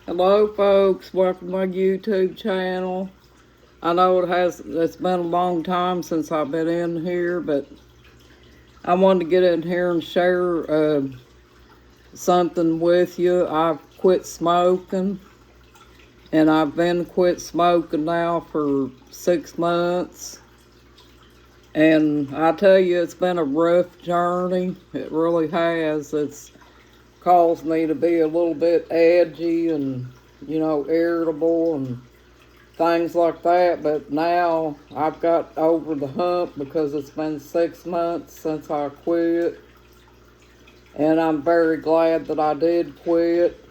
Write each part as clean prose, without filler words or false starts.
Hello, folks. Welcome to my YouTube channel. I know it's been a long time since I've been in here, but I wanted to get in here and share something with you. I've quit smoking, and I've been quit smoking now for 6 months. And I tell you, it's been a rough journey. It really has. It's caused me to be a little bit edgy and, irritable and things like that. But now I've got over the hump because it's been 6 months since I quit. And I'm very glad that I did quit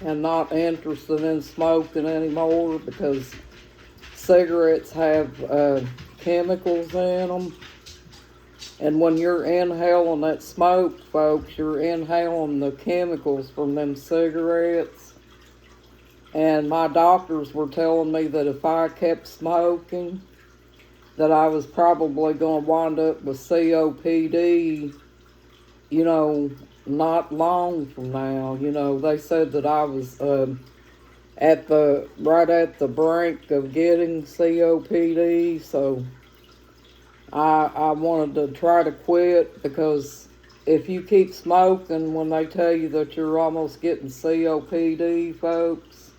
and not interested in smoking anymore, because cigarettes have chemicals in them. And when you're inhaling that smoke, folks, you're inhaling the chemicals from them cigarettes. And my doctors were telling me that if I kept smoking, that I was probably going to wind up with COPD, not long from now. They said that I was right at the brink of getting COPD, so I wanted to try to quit, because if you keep smoking when they tell you that you're almost getting COPD, folks,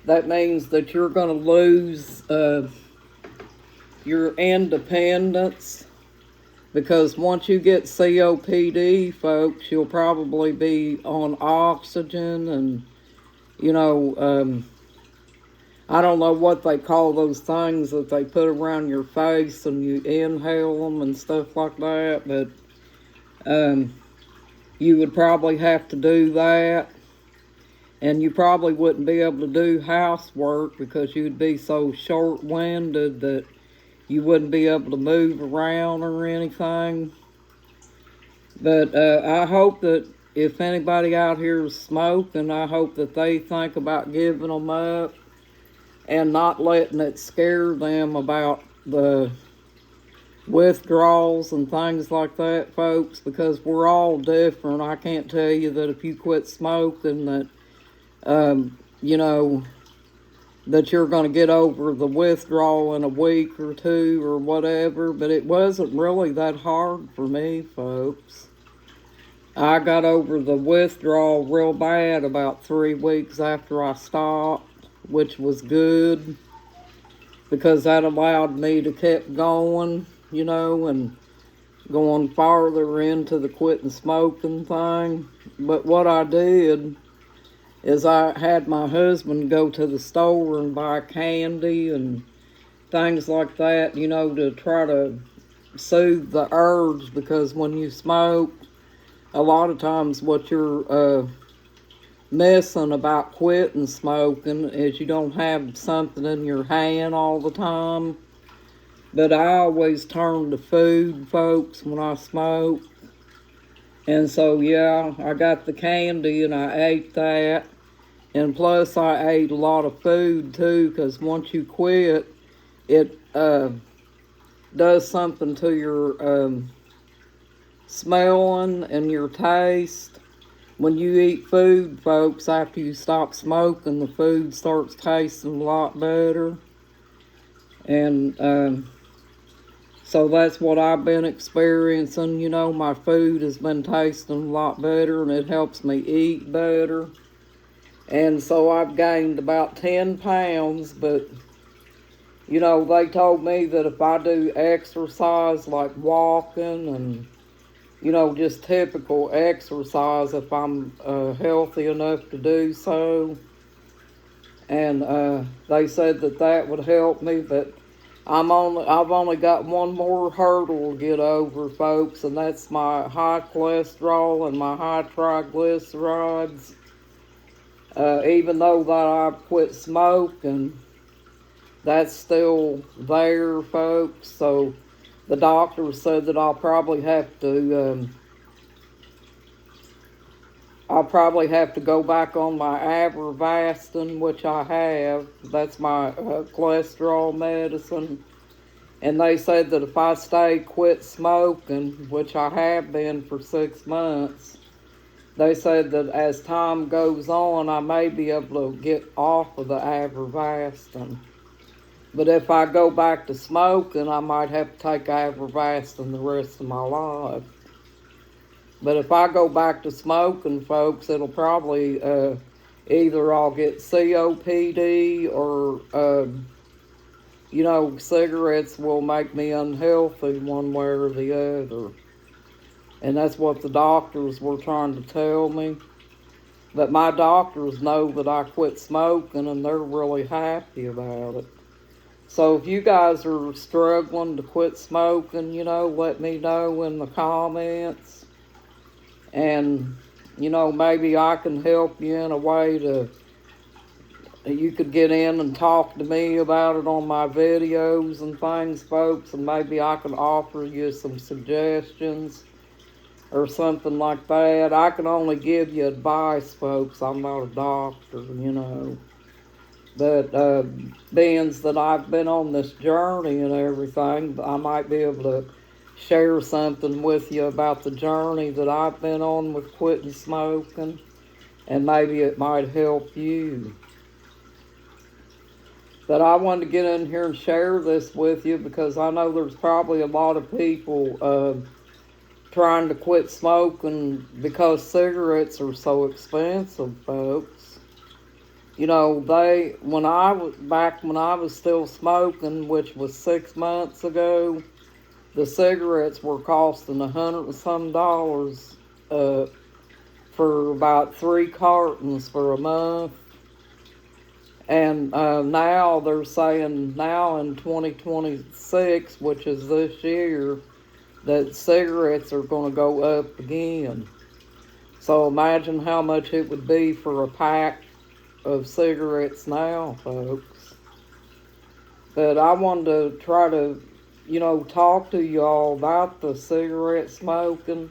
that means that you're going to lose your independence, because once you get COPD, folks, you'll probably be on oxygen and, I don't know what they call those things that they put around your face and you inhale them and stuff like that, but you would probably have to do that. And you probably wouldn't be able to do housework because you'd be so short-winded that you wouldn't be able to move around or anything. But I hope that if anybody out here is smoking, I hope that they think about giving them up and not letting it scare them about the withdrawals and things like that, folks, because we're all different. I can't tell you that if you quit smoking that, that you're going to get over the withdrawal in a week or two or whatever, but it wasn't really that hard for me, folks. I got over the withdrawal real bad about 3 weeks after I stopped, which was good, because that allowed me to keep going, and going farther into the quitting smoking thing. But what I did is I had my husband go to the store and buy candy and things like that, to try to soothe the urge, because when you smoke, a lot of times what you're missing about quitting smoking is you don't have something in your hand all the time. But I always turn to food, folks, when I smoke. And so, yeah, I got the candy and I ate that. And plus I ate a lot of food too, because once you quit, it does something to your smelling and your taste. When you eat food, folks, after you stop smoking, the food starts tasting a lot better. And so that's what I've been experiencing. My food has been tasting a lot better, and it helps me eat better. And so I've gained about 10 pounds, but, they told me that if I do exercise like walking and, just typical exercise, if I'm healthy enough to do so. And they said that would help me, but I've only got one more hurdle to get over, folks, and that's my high cholesterol and my high triglycerides. Even though that I've quit smoking, that's still there, folks. So the doctor said that I'll probably have to go back on my Avastin, which I have. That's my cholesterol medicine. And they said that if I quit smoking, which I have been for 6 months, they said that as time goes on, I may be able to get off of the Avivastin. But if I go back to smoking, I might have to take Avivastin the rest of my life. But if I go back to smoking, folks, it'll probably either I'll get COPD or, cigarettes will make me unhealthy one way or the other. And that's what the doctors were trying to tell me. But my doctors know that I quit smoking and they're really happy about it. So if you guys are struggling to quit smoking, let me know in the comments. And, maybe I can help you in a way you could get in and talk to me about it on my videos and things, folks. And maybe I can offer you some suggestions or something like that. I can only give you advice, folks. I'm not a doctor, But being that I've been on this journey and everything, I might be able to share something with you about the journey that I've been on with quitting smoking, and maybe it might help you. But I wanted to get in here and share this with you because I know there's probably a lot of people trying to quit smoking because cigarettes are so expensive, folks. When I was still smoking, which was 6 months ago, the cigarettes were costing $100 and some for about 3 cartons for a month. And now they're saying now in 2026, which is this year, that cigarettes are going to go up again. So imagine how much it would be for a pack of cigarettes now, folks. But I wanted to try to talk to y'all about the cigarette smoking.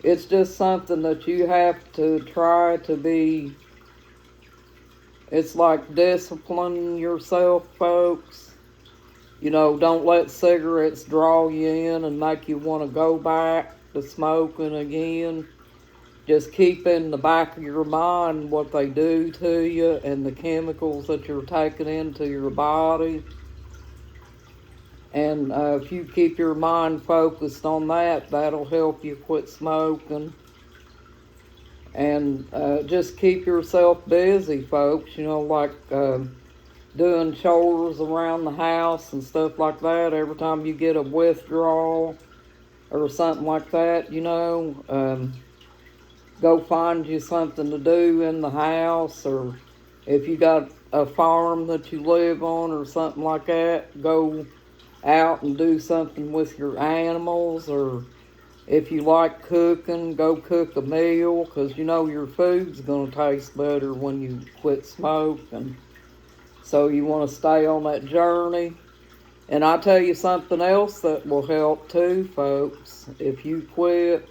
It's just something that you have to try to be, it's like disciplining yourself, folks. Don't let cigarettes draw you in and make you want to go back to smoking again. Just keep in the back of your mind what they do to you and the chemicals that you're taking into your body. And if you keep your mind focused on that, that'll help you quit smoking. And just keep yourself busy, folks, like doing chores around the house and stuff like that. Every time you get a withdrawal or something like that, go find you something to do in the house, or if you got a farm that you live on or something like that, go out and do something with your animals. Or if you like cooking, go cook a meal, because your food's going to taste better when you quit smoking. So you want to stay on that journey. And I'll tell you something else that will help too, folks, if you quit,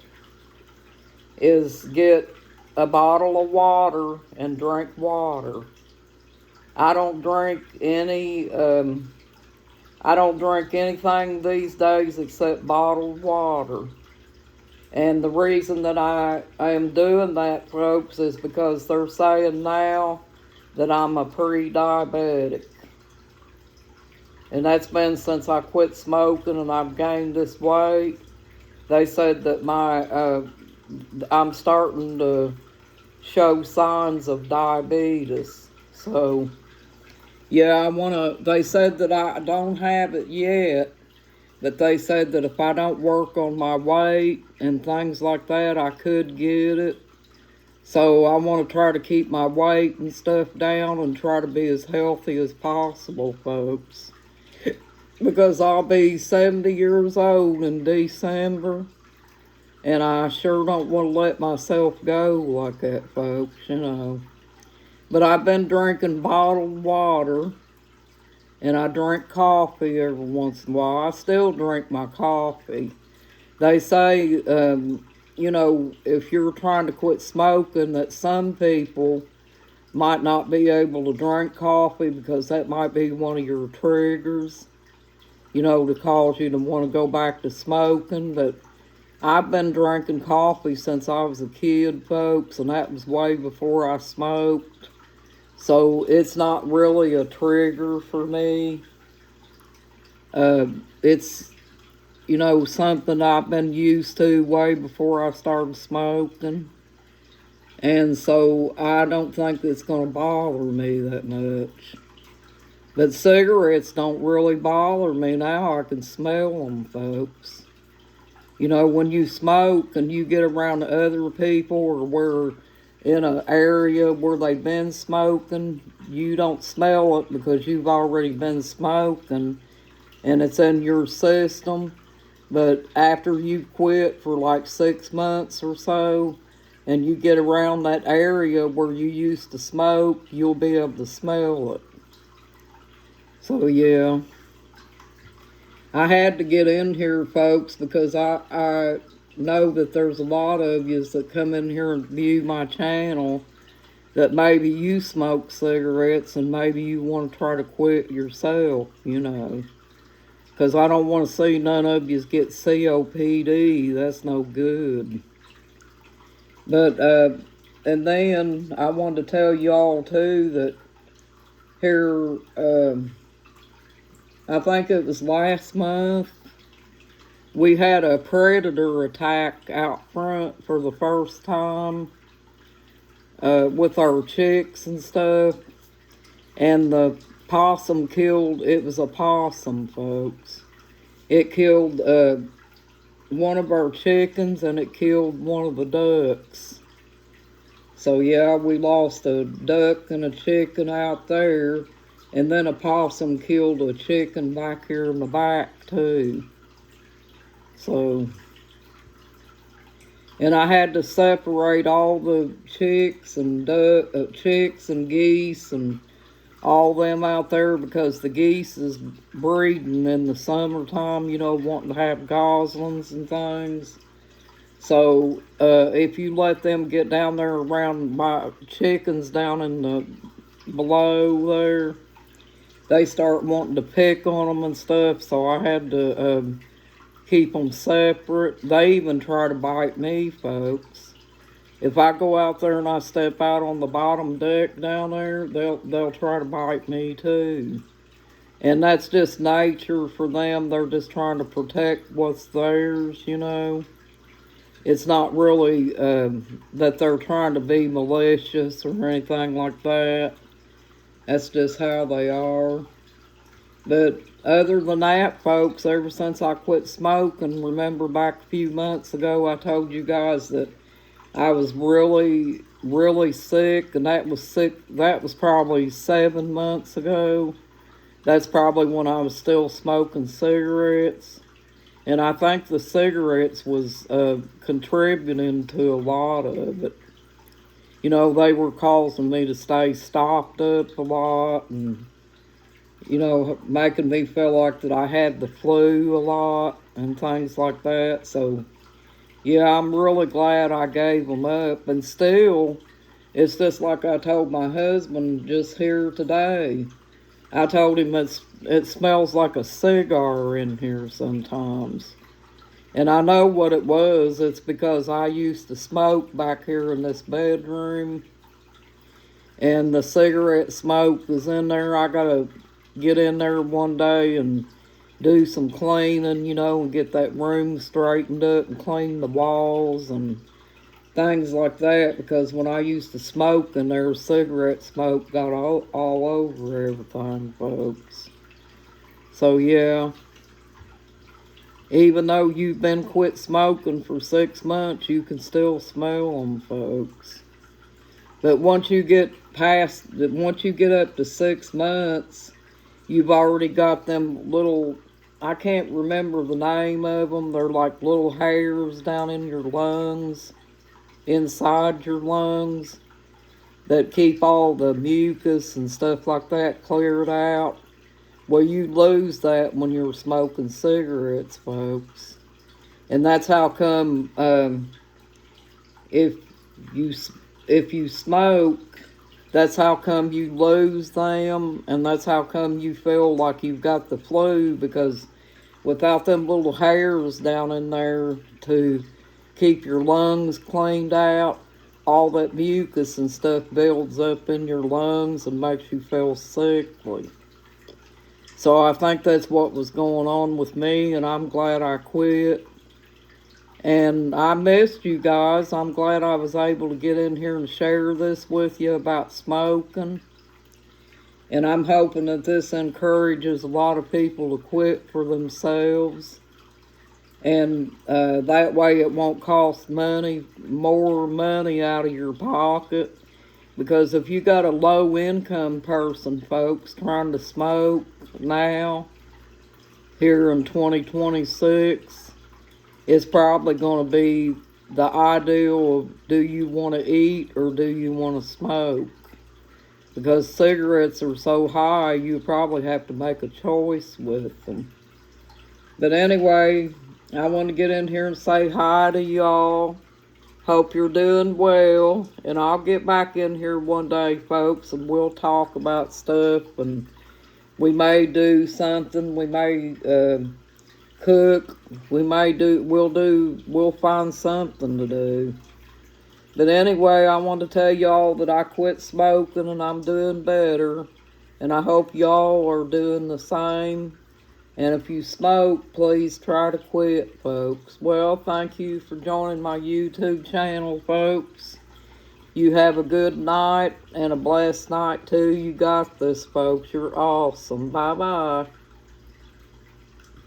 is get a bottle of water and drink water. I don't drink anything these days except bottled water. And the reason that I am doing that, folks, is because they're saying now that I'm a pre-diabetic. And that's been since I quit smoking and I've gained this weight. They said that I'm starting to show signs of diabetes. So, yeah, they said that I don't have it yet, but they said that if I don't work on my weight and things like that, I could get it. So I want to try to keep my weight and stuff down and try to be as healthy as possible, folks. Because I'll be 70 years old in December, and I sure don't want to let myself go like that, folks, But I've been drinking bottled water, and I drink coffee every once in a while. I still drink my coffee. They say, if you're trying to quit smoking, that some people might not be able to drink coffee because that might be one of your triggers, to cause you to want to go back to smoking. But I've been drinking coffee since I was a kid, folks, and that was way before I smoked. So it's not really a trigger for me. It's, something I've been used to way before I started smoking. And so I don't think it's going to bother me that much. But cigarettes don't really bother me now. I can smell them, folks. When you smoke and you get around other people or we're in an area where they've been smoking, you don't smell it because you've already been smoking and it's in your system. But after you quit for like 6 months or so, and you get around that area where you used to smoke, you'll be able to smell it. So yeah, I had to get in here, folks, because I know that there's a lot of you that come in here and view my channel that maybe you smoke cigarettes and maybe you want to try to quit yourself, because I don't want to see none of you get COPD. That's no good. But, and then I wanted to tell you all too that here, I think it was last month, we had a predator attack out front for the first time with our chicks and stuff. And the possum killed, it was a possum, folks. It killed one of our chickens and it killed one of the ducks. So yeah, we lost a duck and a chicken out there, and then a possum killed a chicken back here in the back too. So, and I had to separate all the chicks and geese and all them out there because the geese is breeding in the summertime, wanting to have goslings and things. So if you let them get down there around my chickens down in the below there, they start wanting to pick on them and stuff. So I had to keep them separate. They even try to bite me, folks. If I go out there and I step out on the bottom deck down there, they'll try to bite me too. And that's just nature for them. They're just trying to protect what's theirs, It's not really that they're trying to be malicious or anything like that. That's just how they are. But other than that, folks, ever since I quit smoking, remember back a few months ago, I told you guys that I was really, really sick, and that was probably 7 months ago. That's probably when I was still smoking cigarettes. And I think the cigarettes was contributing to a lot of it. They were causing me to stay stopped up a lot and, making me feel like that I had the flu a lot and things like that. So, yeah, I'm really glad I gave them up. And still, it's just like I told my husband just here today. I told him it smells like a cigar in here sometimes. And I know what it was. It's because I used to smoke back here in this bedroom. And the cigarette smoke was in there. I got to get in there one day and do some cleaning, and get that room straightened up and clean the walls and things like that, because when I used to smoke and there was cigarette smoke got all over everything, folks. So yeah, even though you've been quit smoking for 6 months, you can still smell them, folks. But once you get up to 6 months, you've already got them little, I can't remember the name of them. They're like little hairs down in your lungs, inside your lungs, that keep all the mucus and stuff like that cleared out. Well, you lose that when you're smoking cigarettes, folks. And that's how come if you smoke, that's how come you lose them, and that's how come you feel like you've got the flu, because without them little hairs down in there to keep your lungs cleaned out. All that mucus and stuff builds up in your lungs and makes you feel sickly. So I think that's what was going on with me, and I'm glad I quit. And I missed you guys. I'm glad I was able to get in here and share this with you about smoking. And I'm hoping that this encourages a lot of people to quit for themselves. And that way it won't cost more money out of your pocket. Because if you got a low income person, folks, trying to smoke now, here in 2026, it's probably going to be the ideal of, do you want to eat or do you want to smoke? Because cigarettes are so high, you probably have to make a choice with them. But anyway, I want to get in here and say hi to y'all. Hope you're doing well. And I'll get back in here one day, folks, and we'll talk about stuff. And we may do something. We may cook. We'll find something to do. But anyway, I want to tell y'all that I quit smoking and I'm doing better. And I hope y'all are doing the same. And if you smoke, please try to quit, folks. Well, thank you for joining my YouTube channel, folks. You have a good night and a blessed night, too. You got this, folks. You're awesome. Bye-bye.